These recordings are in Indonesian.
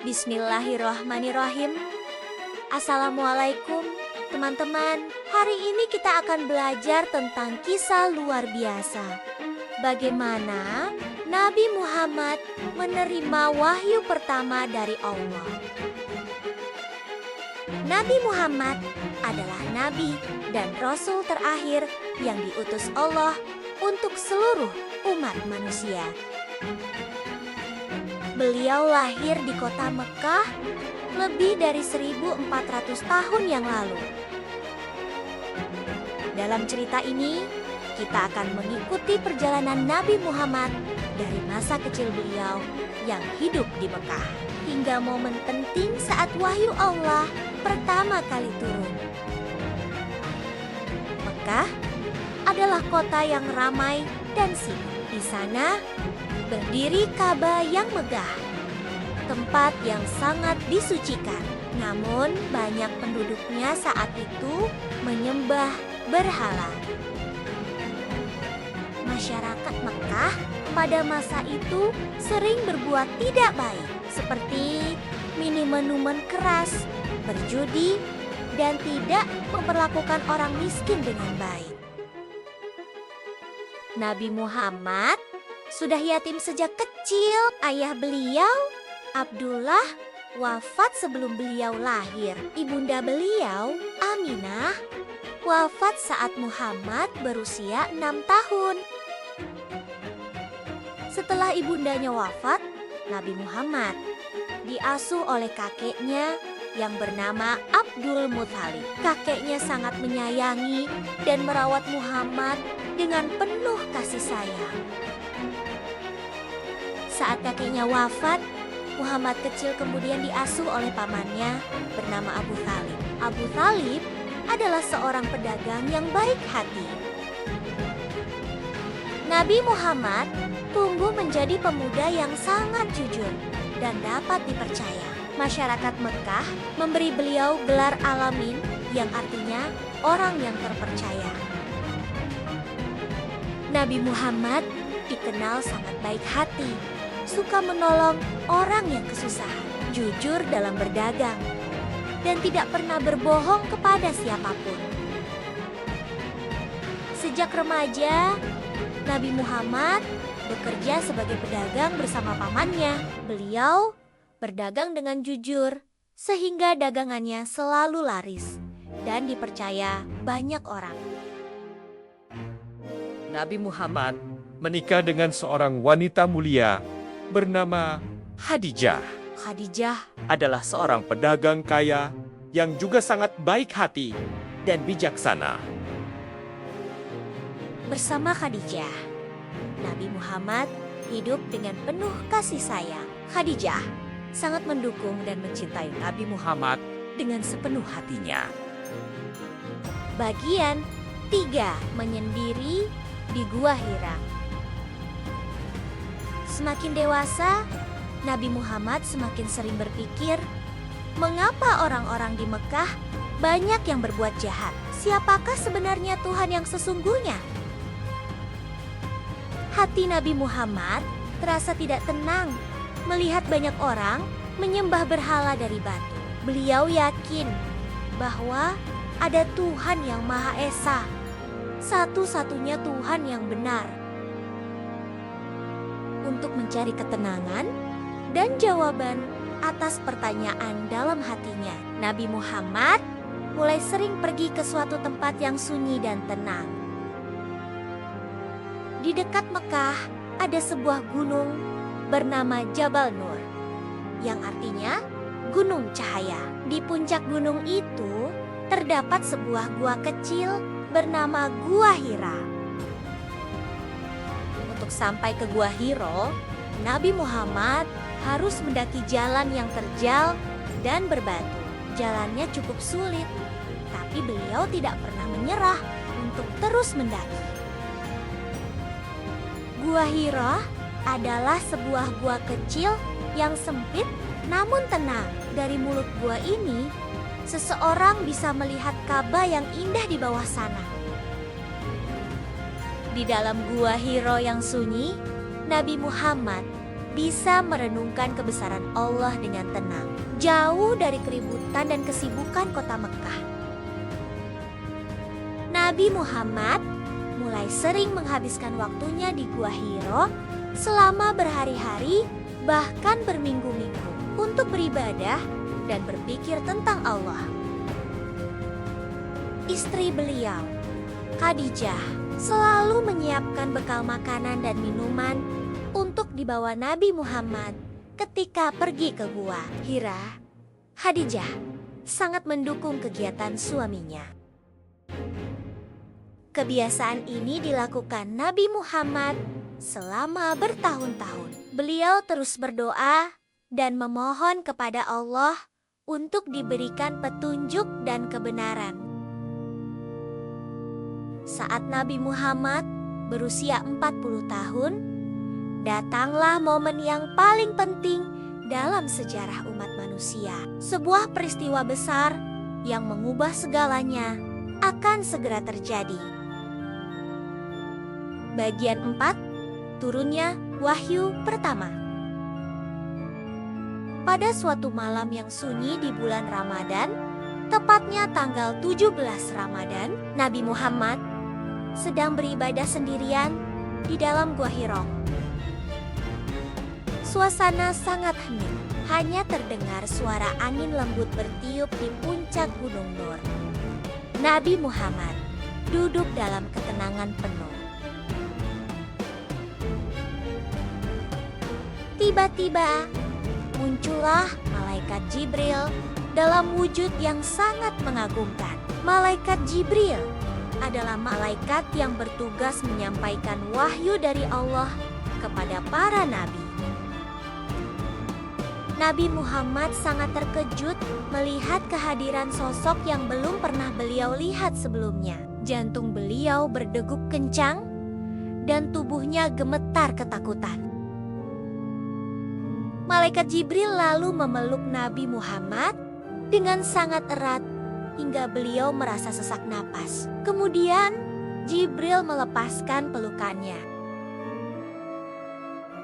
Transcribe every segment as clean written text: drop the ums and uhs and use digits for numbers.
Bismillahirrahmanirrahim. Assalamualaikum teman-teman. Hari ini kita akan belajar tentang kisah luar biasa. Bagaimana Nabi Muhammad menerima wahyu pertama dari Allah. Nabi Muhammad adalah nabi dan rasul terakhir yang diutus Allah untuk seluruh umat manusia. Beliau lahir di kota Mekah lebih dari 1400 tahun yang lalu. Dalam cerita ini, kita akan mengikuti perjalanan Nabi Muhammad dari masa kecil beliau yang hidup di Mekah hingga momen penting saat wahyu Allah pertama kali turun. Mekah adalah kota yang ramai dan sibuk. Di sana berdiri Ka'bah yang megah, tempat yang sangat disucikan. Namun banyak penduduknya saat itu menyembah berhala. Masyarakat Mekah pada masa itu sering berbuat tidak baik, seperti minuman keras, berjudi, dan tidak memperlakukan orang miskin dengan baik. Nabi Muhammad sudah yatim sejak kecil. Ayah beliau, Abdullah, wafat sebelum beliau lahir. Ibunda beliau, Aminah, wafat saat Muhammad berusia 6 tahun. Setelah ibundanya wafat, Nabi Muhammad diasuh oleh kakeknya yang bernama Abdul Muthalib. Kakeknya sangat menyayangi dan merawat Muhammad dengan penuh kasih sayang. Saat kakeknya wafat, Muhammad kecil kemudian diasuh oleh pamannya bernama Abu Thalib. Abu Thalib adalah seorang pedagang yang baik hati. Nabi Muhammad tumbuh menjadi pemuda yang sangat jujur dan dapat dipercaya. Masyarakat Mekah memberi beliau gelar Alamin yang artinya orang yang terpercaya. Nabi Muhammad dikenal sangat baik hati, suka menolong orang yang kesusahan, jujur dalam berdagang, dan tidak pernah berbohong kepada siapapun. Sejak remaja, Nabi Muhammad bekerja sebagai pedagang bersama pamannya. Beliau berdagang dengan jujur, sehingga dagangannya selalu laris dan dipercaya banyak orang. Nabi Muhammad menikah dengan seorang wanita mulia bernama Khadijah. Khadijah Adalah seorang pedagang kaya yang juga sangat baik hati dan bijaksana. bersama Khadijah, Nabi Muhammad hidup dengan penuh kasih sayang. Khadijah sangat mendukung dan mencintai Nabi Muhammad dengan sepenuh hatinya. Bagian 3. Menyendiri di Gua Hira. Semakin dewasa, Nabi Muhammad semakin sering berpikir, mengapa orang-orang di Mekah banyak yang berbuat jahat? Siapakah sebenarnya Tuhan yang sesungguhnya? Hati Nabi Muhammad terasa tidak tenang melihat banyak orang menyembah berhala dari batu. Beliau yakin bahwa ada Tuhan yang Maha Esa, satu-satunya Tuhan yang benar. Untuk mencari ketenangan dan jawaban atas pertanyaan dalam hatinya, Nabi Muhammad mulai sering pergi ke suatu tempat yang sunyi dan tenang. Di dekat Mekah ada sebuah gunung bernama Jabal Nur, yang artinya gunung cahaya. Di puncak gunung itu terdapat sebuah gua kecil bernama Gua Hira. Untuk sampai ke Gua Hira, Nabi Muhammad harus mendaki jalan yang terjal dan berbatu. Jalannya cukup sulit, tapi beliau tidak pernah menyerah untuk terus mendaki. Gua Hira adalah sebuah gua kecil yang sempit namun tenang. Dari mulut gua ini, seseorang bisa melihat Ka'bah yang indah di bawah sana. Di dalam Gua Hira yang sunyi, Nabi Muhammad bisa merenungkan kebesaran Allah dengan tenang, jauh dari keributan dan kesibukan kota Mekah. Nabi Muhammad mulai sering menghabiskan waktunya di Gua Hiro selama berhari-hari, bahkan berminggu-minggu, untuk beribadah dan berpikir tentang Allah. Istri beliau, Khadijah, selalu menyiapkan bekal makanan dan minuman untuk dibawa Nabi Muhammad ketika pergi ke Gua Hira. Khadijah sangat mendukung kegiatan suaminya. Kebiasaan ini dilakukan Nabi Muhammad selama bertahun-tahun. Beliau terus berdoa dan memohon kepada Allah untuk diberikan petunjuk dan kebenaran. Saat Nabi Muhammad berusia 40 tahun, datanglah momen yang paling penting dalam sejarah umat manusia. Sebuah peristiwa besar yang mengubah segalanya akan segera terjadi. Bagian 4, turunnya wahyu pertama. Pada suatu malam yang sunyi di bulan Ramadan, tepatnya tanggal 17 Ramadan, Nabi Muhammad sedang beribadah sendirian di dalam Gua Hiro. Suasana sangat hening, hanya terdengar suara angin lembut bertiup di puncak Gunung Nur. Nabi Muhammad duduk dalam ketenangan penuh. Tiba-tiba muncullah malaikat Jibril dalam wujud yang sangat mengagumkan. Malaikat Jibril adalah malaikat yang bertugas menyampaikan wahyu dari Allah kepada para nabi. Nabi Muhammad sangat terkejut melihat kehadiran sosok yang belum pernah beliau lihat sebelumnya. Jantung beliau berdegup kencang dan tubuhnya gemetar ketakutan. Malaikat Jibril lalu memeluk Nabi Muhammad dengan sangat erat hingga beliau merasa sesak napas. Kemudian Jibril melepaskan pelukannya.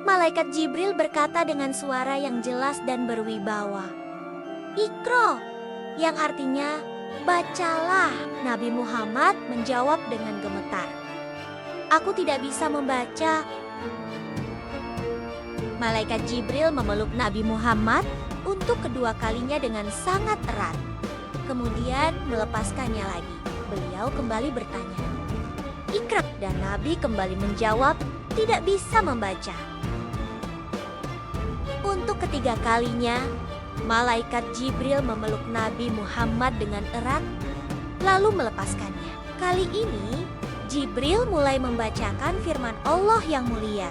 Malaikat Jibril berkata dengan suara yang jelas dan berwibawa, "Iqra," yang artinya bacalah. Nabi Muhammad menjawab dengan gemetar, "Aku tidak bisa membaca." Malaikat Jibril memeluk Nabi Muhammad untuk kedua kalinya dengan sangat erat. Kemudian melepaskannya lagi. Beliau kembali bertanya, "Iqra," dan Nabi kembali menjawab, "Tidak bisa membaca." Untuk ketiga kalinya, Malaikat Jibril memeluk Nabi Muhammad dengan erat, lalu melepaskannya. Kali ini, Jibril mulai membacakan firman Allah yang mulia.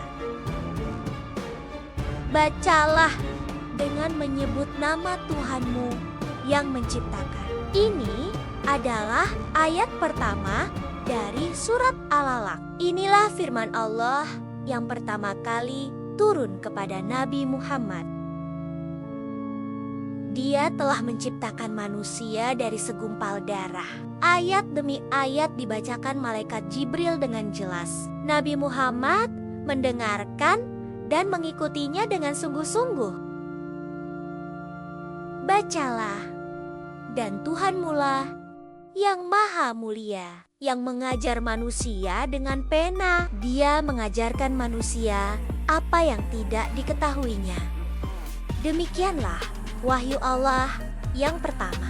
"Bacalah dengan menyebut nama Tuhanmu yang menciptakan." Ini adalah ayat pertama dari surat Al-Alaq. Inilah firman Allah yang pertama kali turun kepada Nabi Muhammad. Dia telah menciptakan manusia dari segumpal darah. Ayat demi ayat dibacakan malaikat Jibril dengan jelas. Nabi Muhammad mendengarkan dan mengikutinya dengan sungguh-sungguh. "Bacalah, dan Tuhanmulah yang maha mulia, yang mengajar manusia dengan pena. Dia mengajarkan manusia apa yang tidak diketahuinya." Demikianlah wahyu Allah yang pertama.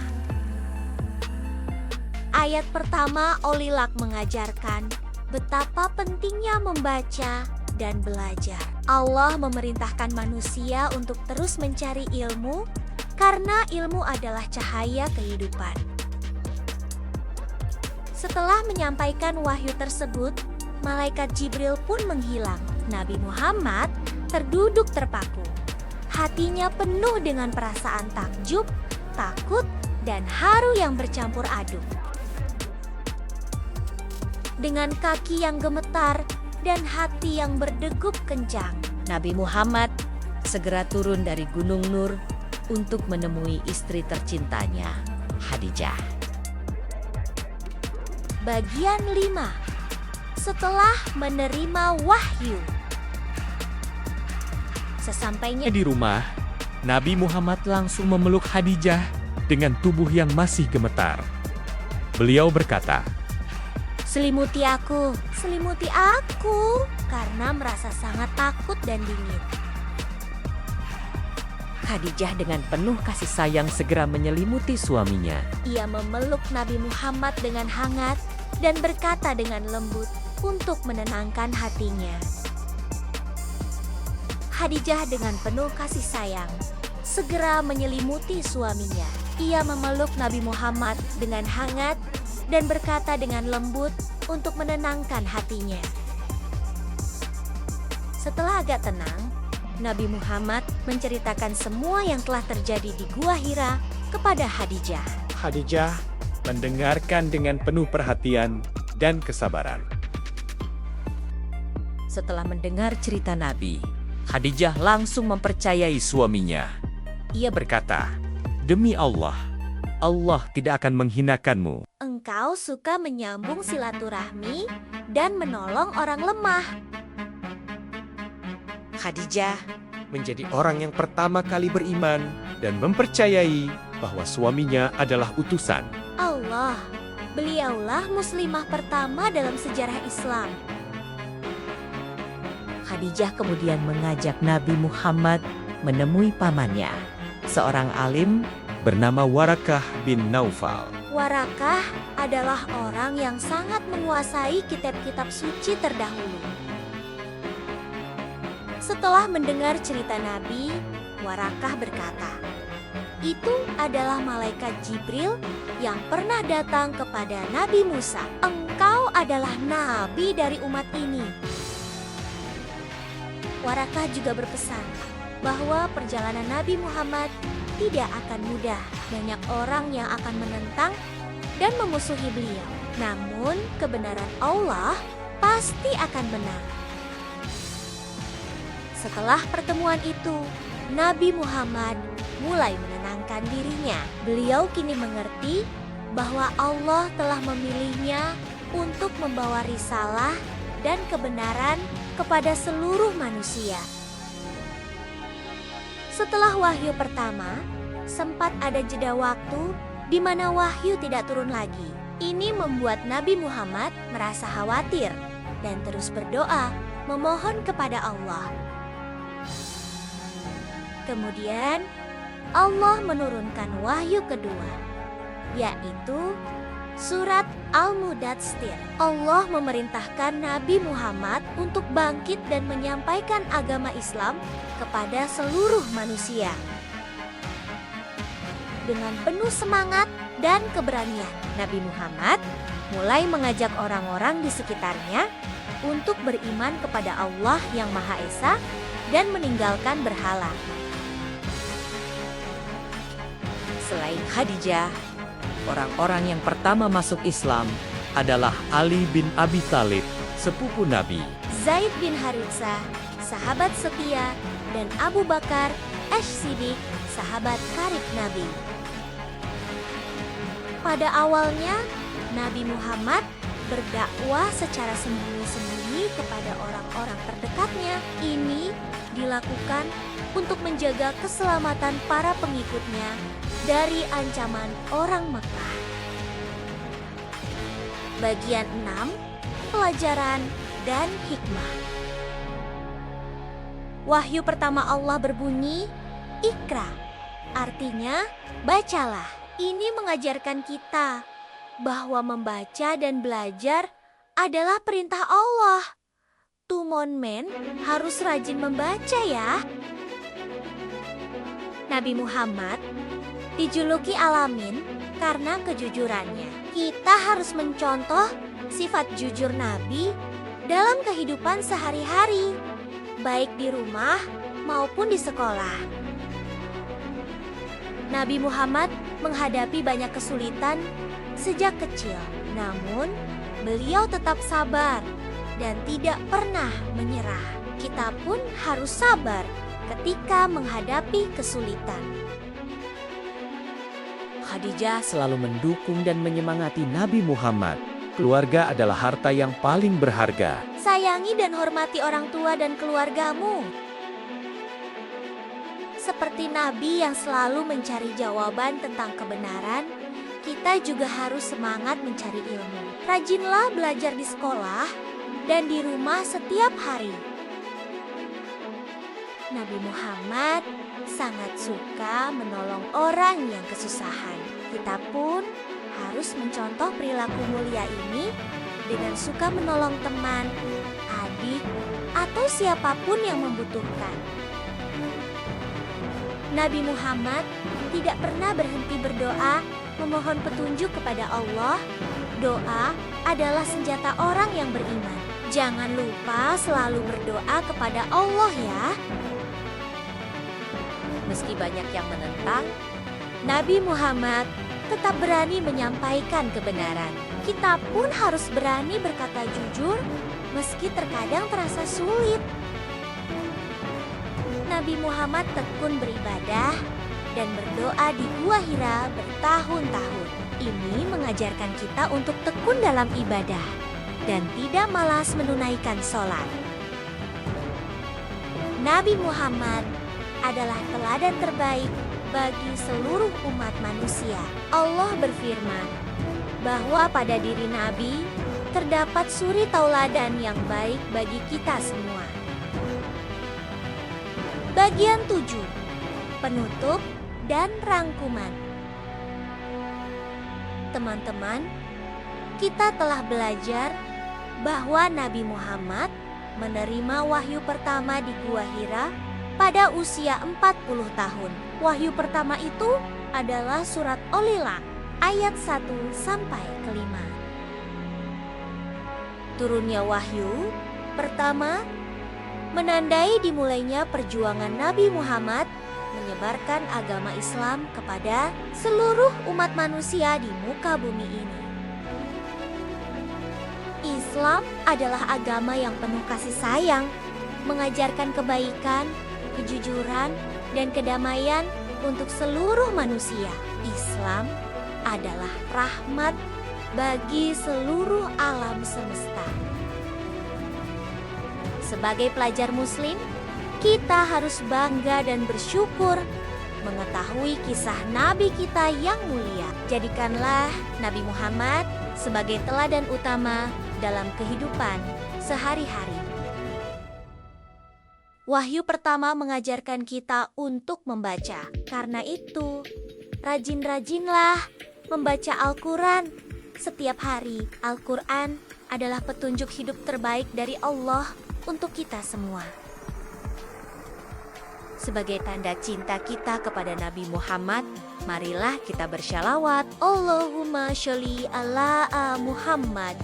Ayat pertama Olilak mengajarkan betapa pentingnya membaca dan belajar. Allah memerintahkan manusia untuk terus mencari ilmu karena ilmu adalah cahaya kehidupan. Setelah menyampaikan wahyu tersebut, malaikat Jibril pun menghilang. Nabi Muhammad terduduk terpaku. Hatinya penuh dengan perasaan takjub, takut, dan haru yang bercampur aduk. Dengan kaki yang gemetar dan hati yang berdegup kencang, Nabi Muhammad segera turun dari Gunung Nur untuk menemui istri tercintanya, Khadijah. Bagian 5. Setelah menerima wahyu. Sesampainya Di rumah, Nabi Muhammad langsung memeluk Khadijah dengan tubuh yang masih gemetar. Beliau berkata, selimuti aku, karena merasa sangat takut dan dingin. Khadijah dengan penuh kasih sayang segera menyelimuti suaminya. Ia memeluk Nabi Muhammad dengan hangat dan berkata dengan lembut untuk menenangkan hatinya. Khadijah dengan penuh kasih sayang segera menyelimuti suaminya. Ia memeluk Nabi Muhammad dengan hangat dan berkata dengan lembut untuk menenangkan hatinya. Setelah agak tenang, Nabi Muhammad menceritakan semua yang telah terjadi di Gua Hira kepada Khadijah. Khadijah mendengarkan dengan penuh perhatian dan kesabaran. Setelah mendengar cerita Nabi, Khadijah langsung mempercayai suaminya. Ia berkata, "Demi Allah, Allah tidak akan menghinakanmu." Engkau suka menyambung silaturahmi dan menolong orang lemah. Khadijah menjadi orang yang pertama kali beriman dan mempercayai bahwa suaminya adalah utusan Allah, beliaulah muslimah pertama dalam sejarah Islam. Khadijah kemudian mengajak Nabi Muhammad menemui pamannya, seorang alim bernama Warakah bin Naufal. Warakah adalah orang yang sangat menguasai kitab-kitab suci terdahulu. Setelah mendengar cerita Nabi, Warakah berkata, "Itu adalah malaikat Jibril yang pernah datang kepada Nabi Musa. Engkau adalah nabi dari umat ini." Warakah juga berpesan bahwa perjalanan Nabi Muhammad tidak akan mudah. Banyak orang yang akan menentang dan memusuhi beliau. Namun, kebenaran Allah pasti akan benar. Setelah pertemuan itu, Nabi Muhammad mulai menenangkan dirinya. Beliau kini mengerti bahwa Allah telah memilihnya untuk membawa risalah dan kebenaran kepada seluruh manusia. Setelah wahyu pertama, sempat ada jeda waktu di mana wahyu tidak turun lagi. Ini membuat Nabi Muhammad merasa khawatir dan terus berdoa memohon kepada Allah. Kemudian Allah menurunkan wahyu kedua, yaitu surat Al-Mudatsir. Allah memerintahkan Nabi Muhammad untuk bangkit dan menyampaikan agama Islam kepada seluruh manusia. Dengan penuh semangat dan keberanian, Nabi Muhammad mulai mengajak orang-orang di sekitarnya untuk beriman kepada Allah yang Maha Esa dan meninggalkan berhala. Selain Khadijah, orang-orang yang pertama masuk Islam adalah Ali bin Abi Thalib, sepupu Nabi. Zaid bin Haritsah, sahabat setia, dan Abu Bakar Ash-Siddiq, sahabat karib Nabi. Pada awalnya, Nabi Muhammad berdakwah secara sembunyi-sembunyi kepada orang-orang terdekatnya. Ini dilakukan untuk menjaga keselamatan para pengikutnya dari ancaman orang Mekah. Bagian 6, pelajaran dan hikmah. Wahyu pertama Allah berbunyi, "Iqra", artinya bacalah. Ini mengajarkan kita bahwa membaca dan belajar adalah perintah Allah. Tumon men harus rajin membaca ya. Nabi Muhammad dijuluki Alamin karena kejujurannya. Kita harus mencontoh sifat jujur Nabi dalam kehidupan sehari-hari, baik di rumah maupun di sekolah. Nabi Muhammad menghadapi banyak kesulitan sejak kecil, namun beliau tetap sabar dan tidak pernah menyerah. Kita pun harus sabar ketika menghadapi kesulitan. Khadijah selalu mendukung dan menyemangati Nabi Muhammad. Keluarga adalah harta yang paling berharga. Sayangi dan hormati orang tua dan keluargamu. Seperti nabi yang selalu mencari jawaban tentang kebenaran, kita juga harus semangat mencari ilmu. Rajinlah belajar di sekolah dan di rumah setiap hari. Nabi Muhammad sangat suka menolong orang yang kesusahan. Kita pun harus mencontoh perilaku mulia ini dengan suka menolong teman, adik, atau siapapun yang membutuhkan. Nabi Muhammad tidak pernah berhenti berdoa memohon petunjuk kepada Allah. Doa adalah senjata orang yang beriman. Jangan lupa selalu berdoa kepada Allah ya. Meski banyak yang menentang, Nabi Muhammad tetap berani menyampaikan kebenaran. Kita pun harus berani berkata jujur meski terkadang terasa sulit. Nabi Muhammad tekun beribadah dan berdoa di Gua Hira bertahun-tahun. Ini mengajarkan kita untuk tekun dalam ibadah dan tidak malas menunaikan sholat. Nabi Muhammad adalah teladan terbaik bagi seluruh umat manusia. Allah berfirman bahwa pada diri Nabi terdapat suri tauladan yang baik bagi kita semua. Bagian 7. Penutup dan rangkuman. Teman-teman, kita telah belajar bahwa Nabi Muhammad menerima wahyu pertama di Gua Hira pada usia 40 tahun. Wahyu pertama itu adalah surat Al-Lailah ayat 1 sampai ke 5. Turunnya wahyu pertama menandai dimulainya perjuangan Nabi Muhammad menyebarkan agama Islam kepada seluruh umat manusia di muka bumi ini. Islam adalah agama yang penuh kasih sayang, mengajarkan kebaikan, kejujuran, dan kedamaian untuk seluruh manusia. Islam adalah rahmat bagi seluruh alam semesta. Sebagai pelajar muslim, kita harus bangga dan bersyukur mengetahui kisah Nabi kita yang mulia. Jadikanlah Nabi Muhammad sebagai teladan utama dalam kehidupan sehari-hari. Wahyu pertama mengajarkan kita untuk membaca. Karena itu, rajin-rajinlah membaca Al-Quran. Setiap hari, Al-Quran adalah petunjuk hidup terbaik dari Allah untuk kita semua. Sebagai tanda cinta kita kepada Nabi Muhammad, marilah kita bersyalawat. Allahumma sholli ala Muhammad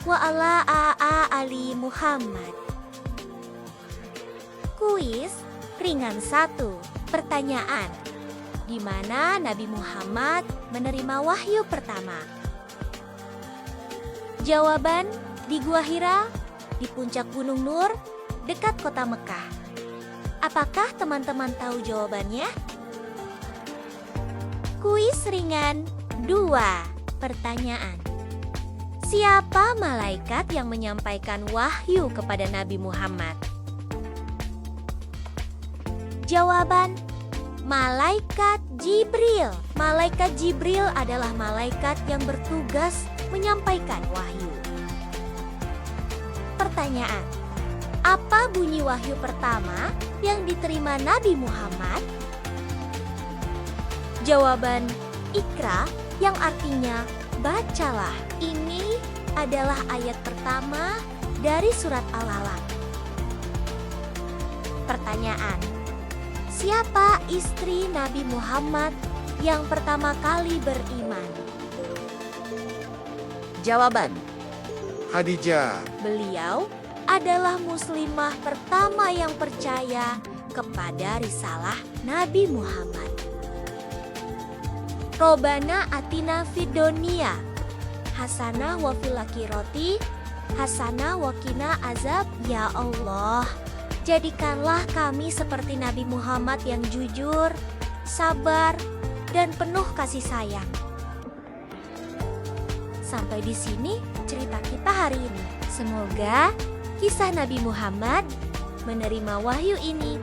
wa ala ali Muhammad. Kuis ringan 1. Pertanyaan: di mana Nabi Muhammad menerima wahyu pertama? Jawaban: di Gua Hira, di puncak Gunung Nur, dekat kota Mekah. Apakah teman-teman tahu jawabannya? Kuis ringan 2. Pertanyaan: siapa malaikat yang menyampaikan wahyu kepada Nabi Muhammad? Jawaban: malaikat Jibril. Malaikat Jibril adalah malaikat yang bertugas menyampaikan wahyu. Pertanyaan: apa bunyi wahyu pertama yang diterima Nabi Muhammad? Jawaban: Iqra, yang artinya bacalah. Ini adalah ayat pertama dari surat Al-Alaq. Pertanyaan: siapa istri Nabi Muhammad yang pertama kali beriman? Jawaban: Khadijah. Beliau adalah muslimah pertama yang percaya kepada risalah Nabi Muhammad. Robana atina fid dunya hasanah wa fil akhirati hasanah wa qina azab. Ya Allah, jadikanlah kami seperti Nabi Muhammad yang jujur, sabar, dan penuh kasih sayang. Sampai di sini cerita kita hari ini. Semoga kisah Nabi Muhammad menerima wahyu ini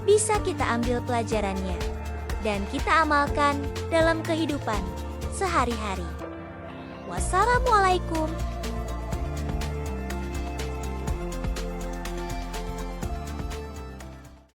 bisa kita ambil pelajarannya dan kita amalkan dalam kehidupan sehari-hari. Wassalamualaikum